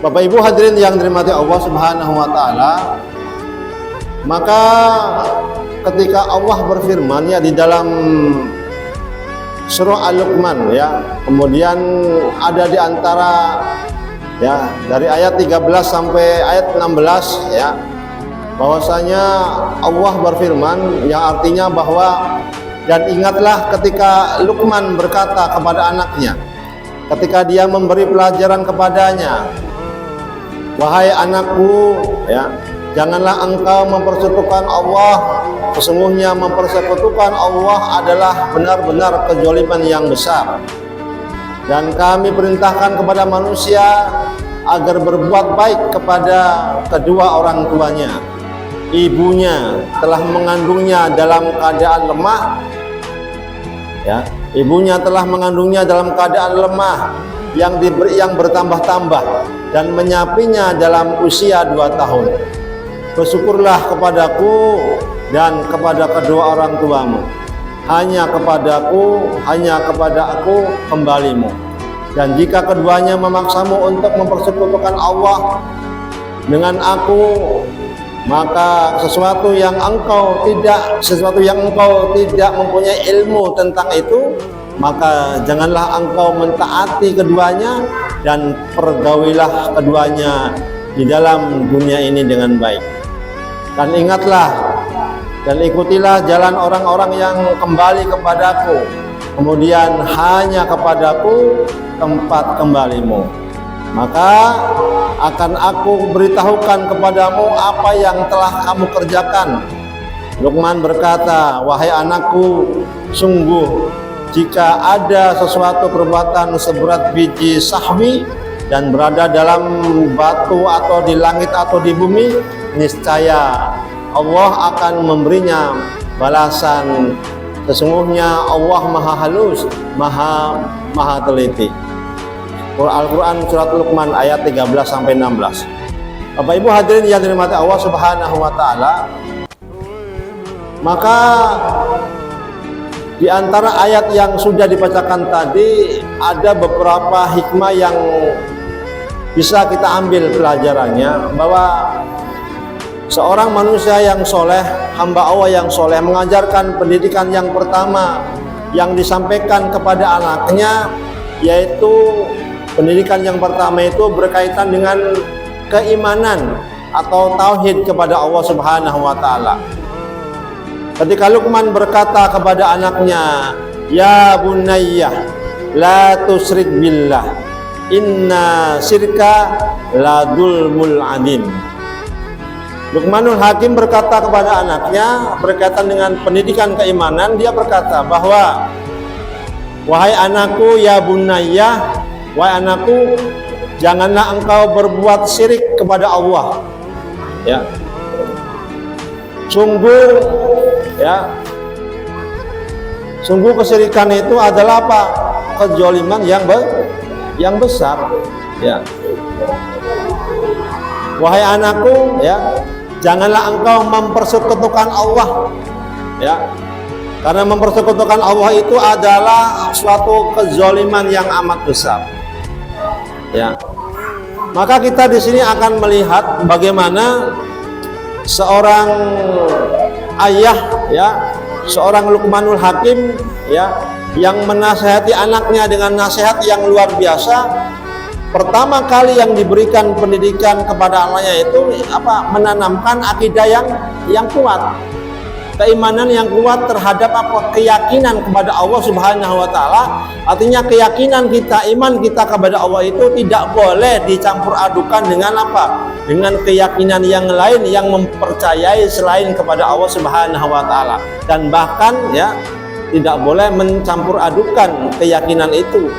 Bapak Ibu hadirin yang dirahmati Allah Subhanahu wa taala, maka ketika Allah berfirman ya di dalam surah Al-Luqman ya, kemudian ada di antara ya dari ayat 13 sampai ayat 16 ya, bahwasanya Allah berfirman yang artinya bahwa dan ingatlah ketika Luqman berkata kepada anaknya ketika dia memberi pelajaran kepadanya, wahai anakku ya, janganlah engkau mempersekutukan Allah, sesungguhnya mempersekutukan Allah adalah benar-benar kezaliman yang besar. Dan kami perintahkan kepada manusia agar berbuat baik kepada kedua orang tuanya. Ibunya telah mengandungnya dalam keadaan lemah ya, ibunya telah mengandungnya dalam keadaan lemah yang bertambah-tambah dan menyapinya dalam usia 2 tahun. Bersyukurlah kepadaku dan kepada kedua orang tuamu. Hanya kepada aku kembalimu. Dan jika keduanya memaksamu untuk mempersekutukan Allah dengan aku, maka sesuatu yang engkau tidak mempunyai ilmu tentang itu, maka janganlah engkau mentaati keduanya dan pergaulilah keduanya di dalam dunia ini dengan baik. Dan ingatlah dan ikutilah jalan orang-orang yang kembali kepadaku, kemudian hanya kepadaku tempat kembalimu. Maka akan aku beritahukan kepadamu apa yang telah kamu kerjakan. Luqman berkata, wahai anakku, sungguh jika ada sesuatu perbuatan seberat biji sahwi dan berada dalam batu atau di langit atau di bumi, niscaya Allah akan memberinya balasan. Sesungguhnya Allah maha halus, maha teliti. Al-Quran surat Luqman ayat 13-16. Bapak Ibu hadirin yang dirahmati Allah Subhanahu wa taala, maka di antara ayat yang sudah dibacakan tadi ada beberapa hikmah yang bisa kita ambil pelajarannya, bahwa seorang manusia yang soleh, hamba Allah yang soleh, mengajarkan pendidikan yang pertama yang disampaikan kepada anaknya, yaitu pendidikan yang pertama itu berkaitan dengan keimanan atau tauhid kepada Allah Subhanahu wa taala. Ketika Luqman berkata kepada anaknya, ya bunayya la tusyrik billah, inna syirka la dzulmul adzim. Luqmanul Hakim berkata kepada anaknya berkaitan dengan pendidikan keimanan, dia berkata bahwa wahai anakku, ya bunayya, wahai anakku, janganlah engkau berbuat syirik kepada Allah. Ya. Sungguh kesyirikan itu adalah apa? Kezaliman yang besar. Ya. Wahai anakku, ya, janganlah engkau mempersekutukan Allah. Ya. Karena mempersekutukan Allah itu adalah suatu kezaliman yang amat besar. Ya. Maka kita di sini akan melihat bagaimana seorang ayah ya, seorang Luqmanul Hakim ya, yang menasihati anaknya dengan nasihat yang luar biasa. Pertama kali yang diberikan pendidikan kepada anaknya itu apa? Menanamkan akidah yang kuat. Keimanan yang kuat terhadap apa? Keyakinan kepada Allah Subhanahu wa taala. Artinya keyakinan kita, iman kita kepada Allah itu tidak boleh dicampur adukan dengan apa? Dengan keyakinan yang lain yang mempercayai selain kepada Allah Subhanahu wa taala. Dan bahkan ya, tidak boleh mencampur adukan keyakinan itu